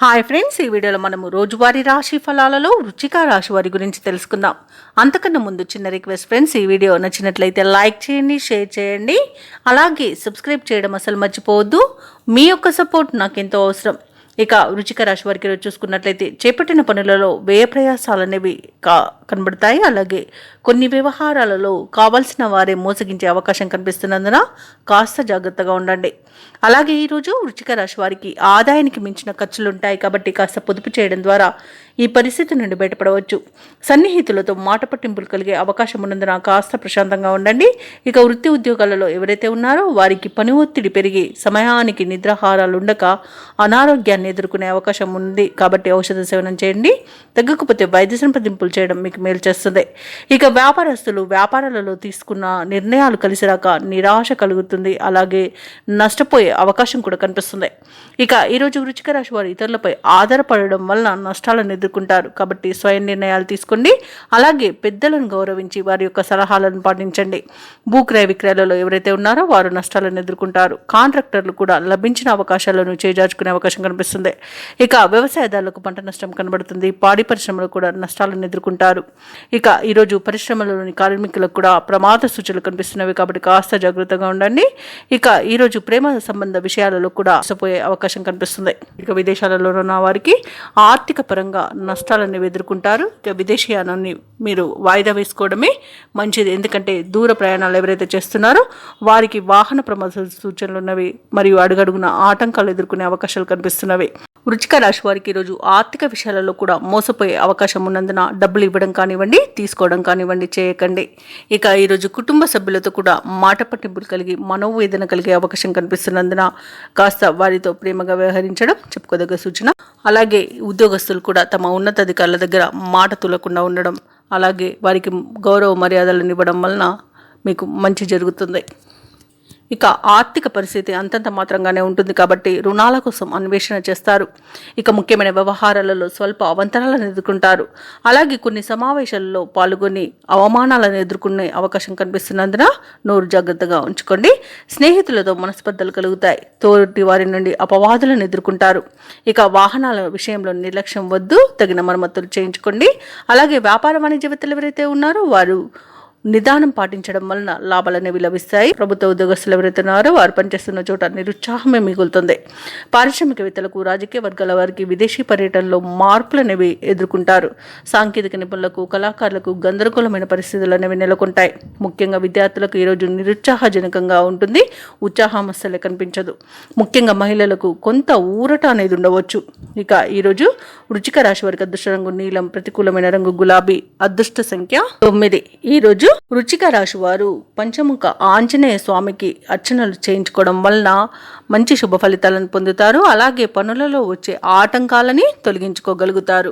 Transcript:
Hi friends, ఈ వీడియోలో మనము రోజువారీ రాశి ఫలాలలో వృశ్చిక రాశి వారి గురించి తెలుసుకుందాం. అంతకన్నా ముందు చిన్న రిక్వెస్ట్ ఫ్రెండ్స్, ఈ వీడియో నచ్చినట్లయితే లైక్ చేయండి, షేర్ చేయండి, అలాగే సబ్స్క్రైబ్ చేయడం అసలు మర్చిపోవద్దు. మీ యొక్క సపోర్ట్ నాకు ఎంతో అవసరం. ఇక వృశ్చిక రాశి వారికి చూసుకున్నట్లయితే చేపట్టిన పనులలో వ్యయ ప్రయాసాలు అనేవి కనబడతాయి. అలాగే కొన్ని వ్యవహారాలలో కావాల్సిన వారే మోసగించే అవకాశం కనిపిస్తున్నందున కాస్త జాగ్రత్తగా ఉండండి. అలాగే ఈరోజు వృశ్చిక రాశి వారికి ఆదాయానికి మించిన ఖర్చులు ఉంటాయి కాబట్టి కాస్త పొదుపు చేయడం ద్వారా ఈ పరిస్థితి నుండి బయటపడవచ్చు. సన్నిహితులతో మాట పట్టింపులు కలిగే అవకాశం ఉన్నందున కాస్త ప్రశాంతంగా ఉండండి. ఇక వృత్తి ఉద్యోగాలలో ఎవరైతే ఉన్నారో వారికి పని ఒత్తిడి పెరిగి సమయానికి నిద్రాహారాలు ఉండక అనారోగ్యాన్ని ఎదుర్కొనే అవకాశం ఉంది కాబట్టి ఔషధ సేవనం చేయండి. తగ్గకపోతే వైద్య సంప్రదింపులు చేయడం మీకు మేలు చేస్తుంది. ఇక వ్యాపారస్తులు వ్యాపారాలలో తీసుకున్న నిర్ణయాలు కలిసి రాక నిరాశ కలుగుతుంది. అలాగే నష్టపోయే అవకాశం కూడా కనిపిస్తుంది. ఇక ఈరోజు వృశ్చిక రాశి వారు ఇతరులపై ఆధారపడడం వలన నష్టాలను ఎదుర్కొంటారు కాబట్టి స్వయం నిర్ణయాలు తీసుకోండి. అలాగే పెద్దలను గౌరవించి వారి యొక్క సలహాలను పాటించండి. భూక్రయ విక్రయాలలో ఎవరైతే ఉన్నారో వారు నష్టాలను ఎదుర్కొంటారు. కాంట్రాక్టర్లు కూడా లభించిన అవకాశాలను చేజార్చుకునే అవకాశం కనిపిస్తుంది. ఇక వ్యవసాయదారులకు పంట నష్టం కనబడుతుంది. పాడి పరిశ్రమలు కూడా నష్టాలను ఎదుర్కొంటారు. ఇక ఈరోజు పరిశ్రమలోని కార్మికులకు కూడా ప్రమాద సూచనలు కనిపిస్తున్నవి కాబట్టి కాస్త జాగ్రత్తగా ఉండండి. ఇక ఈరోజు ప్రేమ సంబంధ విషయాలలో కూడా నష్టపోయే అవకాశం కనిపిస్తుంది. ఇక విదేశాలలో ఉన్న వారికి ఆర్థిక పరంగా నష్టాలను ఎదుర్కొంటారు. ఇక విదేశీయానాన్ని మీరు వాయిదా వేసుకోవడమే మంచిది. ఎందుకంటే దూర ప్రయాణాలు ఎవరైతే చేస్తున్నారో వారికి వాహన ప్రమాద సూచనలు ఉన్నవి మరియు అడుగడుగున ఆటంకాలు ఎదుర్కొనే అవకాశాలు కనిపిస్తున్నవి. వృశ్చిక రాశి వారికి ఈరోజు ఆర్థిక విషయాలలో కూడా మోసపోయే అవకాశం ఉన్నందున డబ్బులు ఇవ్వడం కానివ్వండి, తీసుకోవడం కానివ్వండి చేయకండి. ఇక ఈరోజు కుటుంబ సభ్యులతో కూడా మాట పట్టింపులు కలిగి మనోవేదన కలిగే అవకాశం కనిపిస్తున్నందున కాస్త వారితో ప్రేమగా వ్యవహరించడం చెప్పుకోదగ్గ సూచన. అలాగే ఉద్యోగస్తులు కూడా తమ ఉన్నతాధికారుల దగ్గర మాట తులకుండా ఉండడం, అలాగే వారికి గౌరవ మర్యాదలను ఇవ్వడం వలన మీకు మంచి జరుగుతుంది. ఇక ఆర్థిక పరిస్థితి అంతంత మాత్రంగానే ఉంటుంది కాబట్టి రుణాల కోసం అన్వేషణ చేస్తారు. ఇక ముఖ్యమైన వ్యవహారాలలో స్వల్ప అవంతరాలను ఎదుర్కొంటారు. అలాగే కొన్ని సమావేశాలలో పాల్గొని అవమానాలను ఎదుర్కొనే అవకాశం కనిపిస్తున్నందున నోరు జాగ్రత్తగా ఉంచుకోండి. స్నేహితులతో మనస్పర్ధలు కలుగుతాయి. తోటి వారి నుండి అపవాదులను ఎదుర్కొంటారు. ఇక వాహనాల విషయంలో నిర్లక్ష్యం వద్దు, తగిన మరమ్మతులు చేయించుకోండి. అలాగే వ్యాపార వాణిజ్యవేత్తలు ఎవరైతే ఉన్నారో వారు నిదానం పాటించడం వలన లాభాలనేవి లభిస్తాయి. ప్రభుత్వ ఉద్యోగస్తులు ఎవరైతే ఉన్నారో వారు పనిచేస్తున్న చోట నిరుత్సాహమే మిగులుతుంది. పారిశ్రామికవేత్తలకు, రాజకీయ వర్గాల వారికి విదేశీ పర్యటనలో మార్పులు అనేవి ఎదుర్కొంటారు. సాంకేతిక నిపుణులకు, కళాకారులకు గందరగోళమైన పరిస్థితులు అనేవి నెలకొంటాయి. ముఖ్యంగా విద్యార్థులకు ఈరోజు నిరుత్సాహజనకంగా ఉంటుంది. ఉత్సాహం అస్సలే కనిపించదు. ముఖ్యంగా మహిళలకు కొంత ఊరట అనేది ఉండవచ్చు. ఇక ఈరోజు వృశ్చిక రాశి వారికి అదృష్ట రంగు నీలం, ప్రతికూలమైన రంగు గులాబీ, అదృష్ట సంఖ్య 9. ఈరోజు వృశ్చిక రాశి వారు పంచముఖ ఆంజనేయ స్వామికి అర్చనలు చేయించుకోవడం వలన మంచి శుభ ఫలితాలను పొందుతారు. అలాగే పనులలో వచ్చే ఆటంకాలని తొలగించుకోగలుగుతారు.